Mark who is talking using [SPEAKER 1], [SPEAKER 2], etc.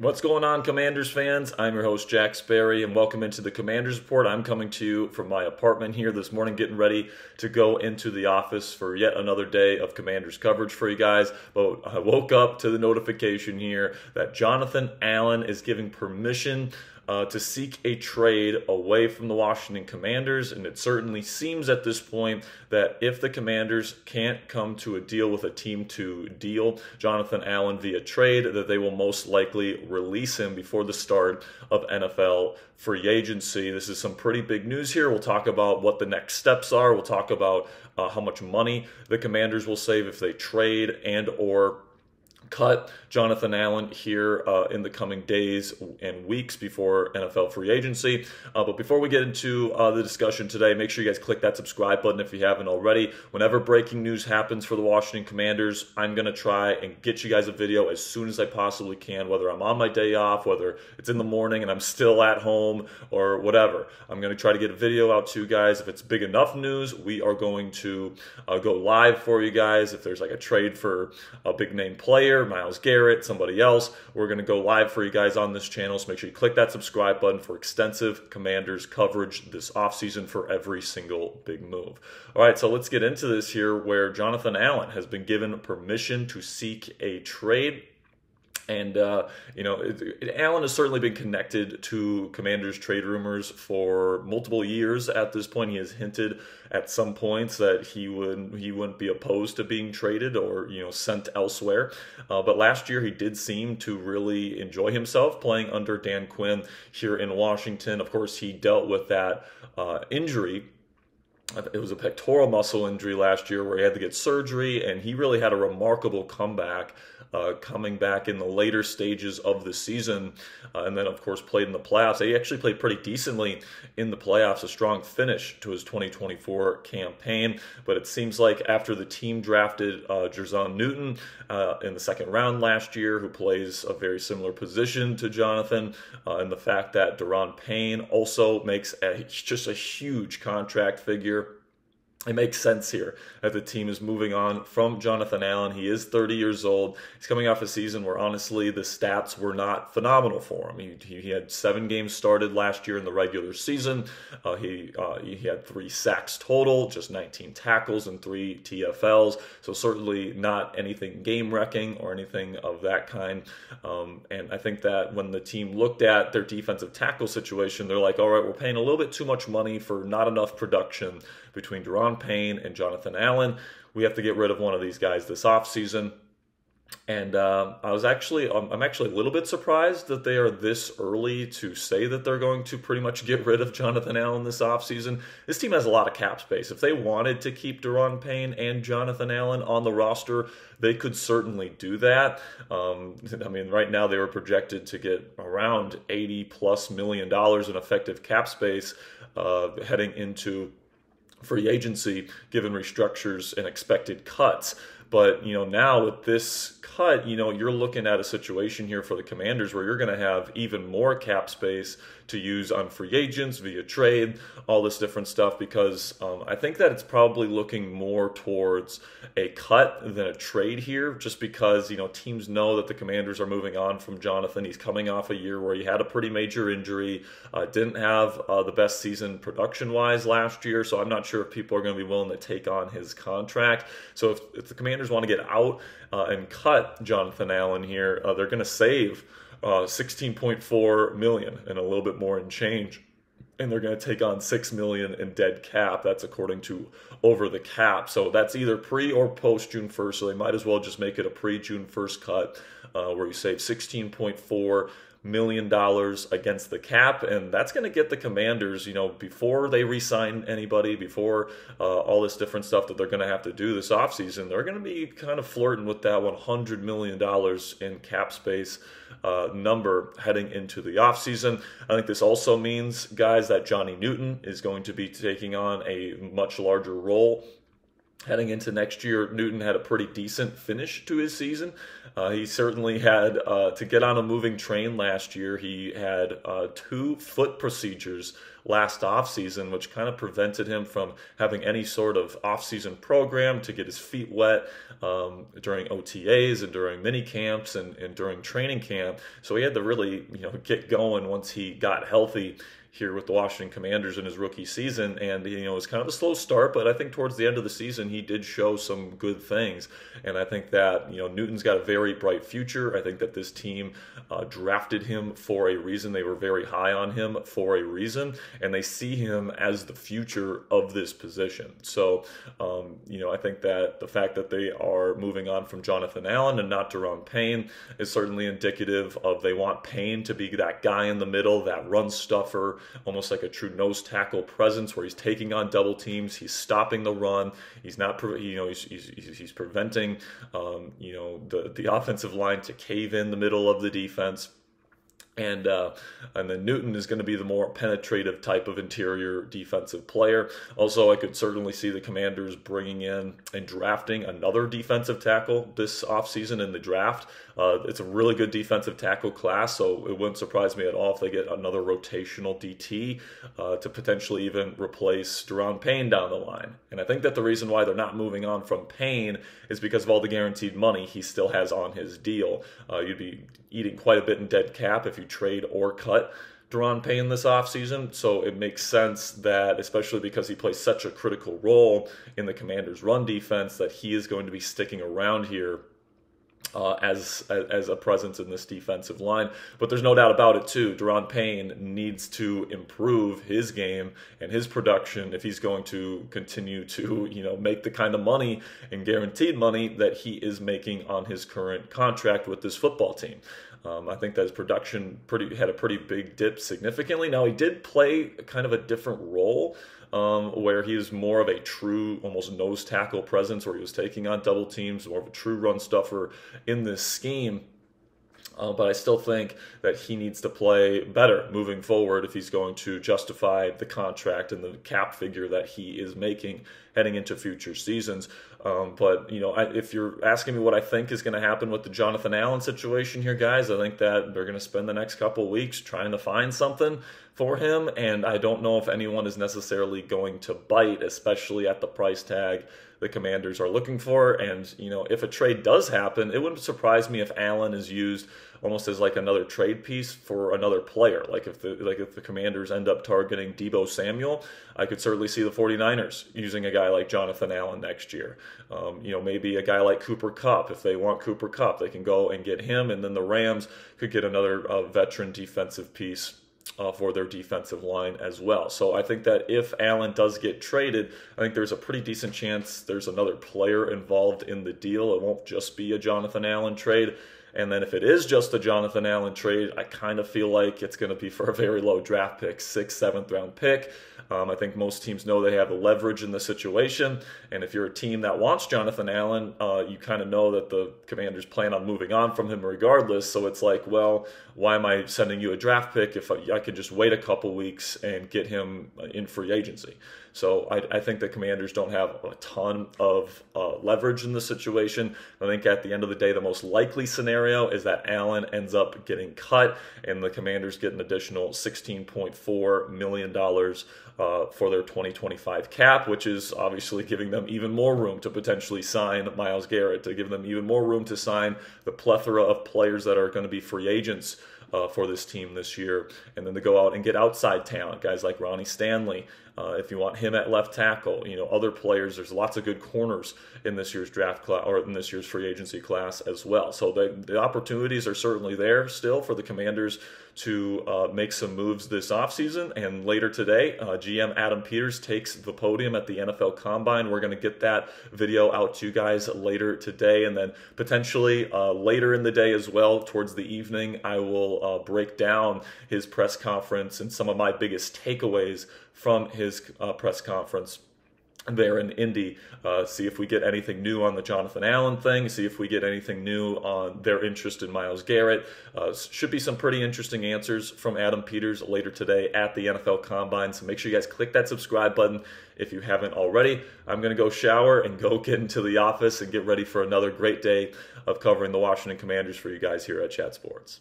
[SPEAKER 1] What's going on, Commanders fans? I'm your host, Jack Sperry, and welcome into the Commanders Report. I'm coming to you from my apartment here this morning, getting ready to go into the office for yet another day of Commanders coverage for you guys. But I woke up to the notification here that Jonathan Allen is giving permission to seek a trade away from the Washington Commanders, and it certainly seems at this point that if the Commanders can't come to a deal with a team to deal Jonathan Allen via trade, that they will most likely release him before the start of NFL free agency. This is some pretty big news here. We'll talk about what the next steps are. We'll talk about how much money the Commanders will save if they trade and or cut Jonathan Allen here in the coming days and weeks before NFL free agency. But before we get into the discussion today, make sure you guys click that subscribe button if you haven't already. Whenever breaking news happens for the Washington Commanders, I'm going to try and get you guys a video as soon as I possibly can, whether I'm on my day off, whether it's in the morning and I'm still at home or whatever. I'm going to try to get a video out to you guys. If it's big enough news, we are going to go live for you guys. If there's like a trade for a big name player, Myles Garrett, somebody else, we're going to go live for you guys on this channel. So make sure you click that subscribe button for extensive Commanders coverage this offseason for every single big move. All right, so let's get into this here where Jonathan Allen has been given permission to seek a trade. And, Allen has certainly been connected to Commanders trade rumors for multiple years at this point. He has hinted at some points that he wouldn't be opposed to being traded or, sent elsewhere. But last year he did seem to really enjoy himself playing under Dan Quinn here in Washington. Of course, he dealt with that injury. It was a pectoral muscle injury last year where he had to get surgery, and he really had a remarkable comeback, coming back in the later stages of the season, and then, of course, played in the playoffs. He actually played pretty decently in the playoffs, a strong finish to his 2024 campaign, but it seems like after the team drafted Jerzon Newton in the second round last year, who plays a very similar position to Jonathan, and the fact that Daron Payne also makes just a huge contract figure, it makes sense here that the team is moving on from Jonathan Allen. He is 30 years old. He's coming off a season where, honestly, the stats were not phenomenal for him. He had 7 games started last year in the regular season. He had 3 sacks total, just 19 tackles and 3 TFLs. So certainly not anything game-wrecking or anything of that kind. And I think that when the team looked at their defensive tackle situation, they're like, all right, we're paying a little bit too much money for not enough production between Daron Payne and Jonathan Allen. We have to get rid of one of these guys this offseason. And I'm actually a little bit surprised that they are this early to say that they're going to pretty much get rid of Jonathan Allen this offseason. This team has a lot of cap space. If they wanted to keep Daron Payne and Jonathan Allen on the roster, they could certainly do that. Right now they were projected to get around $80+ million in effective cap space heading into free agency, given restructures and expected cuts. But, now with this cut, you're looking at a situation here for the Commanders where you're going to have even more cap space to use on free agents via trade, all this different stuff, because I think that it's probably looking more towards a cut than a trade here, just because, teams know that the Commanders are moving on from Jonathan. He's coming off a year where he had a pretty major injury, didn't have the best season production-wise last year, so I'm not sure if people are going to be willing to take on his contract. So if the Commanders want to get out and cut Jonathan Allen here, they're going to save $16.4 million and a little bit more in change, and they're going to take on $6 million in dead cap. That's according to Over the Cap. So that's either pre or post June 1st. So they might as well just make it a pre-June 1st cut, where you save $16.4 million against the cap, and that's going to get the Commanders, before they re-sign anybody, before all this different stuff that they're going to have to do this offseason, they're going to be kind of flirting with that $100 million in cap space number heading into the offseason. I think this also means, guys, that Johnny Newton is going to be taking on a much larger role Heading into next year, Newton had a pretty decent finish to his season. He certainly had to get on a moving train last year. He had 2 foot procedures last offseason, which kind of prevented him from having any sort of offseason program to get his feet wet during OTAs and during mini camps and during training camp. So he had to really, get going once he got healthy here with the Washington Commanders in his rookie season. And, it was kind of a slow start, but I think towards the end of the season, he did show some good things. And I think that, Newton's got a very bright future. I think that this team drafted him for a reason. They were very high on him for a reason, and they see him as the future of this position. So, I think that the fact that they are moving on from Jonathan Allen and not Daron Payne is certainly indicative of they want Payne to be that guy in the middle, that run stuffer, almost like a true nose tackle presence where he's taking on double teams, he's stopping the run, he's not, he's preventing, the offensive line to cave in the middle of the defense. And then Newton is going to be the more penetrative type of interior defensive player. Also, I could certainly see the Commanders bringing in and drafting another defensive tackle this offseason in the draft. It's a really good defensive tackle class, so it wouldn't surprise me at all if they get another rotational DT to potentially even replace Daron Payne down the line. And I think that the reason why they're not moving on from Payne is because of all the guaranteed money he still has on his deal. You'd be eating quite a bit in dead cap if you trade or cut Daron Payne this offseason, so it makes sense that, especially because he plays such a critical role in the Commanders' run defense, that he is going to be sticking around here as a presence in this defensive line. But there's no doubt about it too, Daron Payne needs to improve his game and his production if he's going to continue to make the kind of money and guaranteed money that he is making on his current contract with this football team. I think that his production had a pretty big dip significantly. Now, he did play kind of a different role where he was more of a true, almost nose tackle presence, where he was taking on double teams, more of a true run stuffer in this scheme. But I still think that he needs to play better moving forward if he's going to justify the contract and the cap figure that he is making heading into future seasons. But if you're asking me what I think is going to happen with the Jonathan Allen situation here, guys, I think that they're going to spend the next couple of weeks trying to find something for him, and I don't know if anyone is necessarily going to bite, especially at the price tag the Commanders are looking for. And if a trade does happen, it wouldn't surprise me if Allen is used almost as like another trade piece for another player. Like if the Commanders end up targeting Deebo Samuel, I could certainly see the 49ers using a guy like Jonathan Allen next year. Maybe a guy like Cooper Kupp. If they want Cooper Kupp, they can go and get him, and then the Rams could get another veteran defensive piece for their defensive line as well. So I think that if Allen does get traded, I think there's a pretty decent chance there's another player involved in the deal. It won't just be a Jonathan Allen trade. And then if it is just a Jonathan Allen trade, I kind of feel like it's going to be for a very low draft pick, 6th, 7th round pick. I think most teams know they have a leverage in the situation. And if you're a team that wants Jonathan Allen, you kind of know that the Commanders plan on moving on from him regardless. So it's like, well, why am I sending you a draft pick if I could just wait a couple weeks and get him in free agency? So I think the Commanders don't have a ton of leverage in the situation. I think at the end of the day, the most likely scenario is that Allen ends up getting cut and the Commanders get an additional $16.4 million for their 2025 cap, which is obviously giving them even more room to potentially sign Myles Garrett, to give them even more room to sign the plethora of players that are going to be free agents for this team this year, and then to go out and get outside talent, guys like Ronnie Stanley, if you want him at left tackle, other players. There's lots of good corners in this year's draft class or in this year's free agency class as well. So the opportunities are certainly there still for the Commanders to make some moves this offseason. And later today, GM Adam Peters takes the podium at the NFL Combine. We're going to get that video out to you guys later today, and then potentially later in the day as well, towards the evening, I will break down his press conference and some of my biggest takeaways from his press conference there in Indy, see if we get anything new on the Jonathan Allen thing, see if we get anything new on their interest in Myles Garrett. Should be some pretty interesting answers from Adam Peters later today at the NFL Combine, so make sure you guys click that subscribe button if you haven't already. I'm going to go shower and go get into the office and get ready for another great day of covering the Washington Commanders for you guys here at Chat Sports.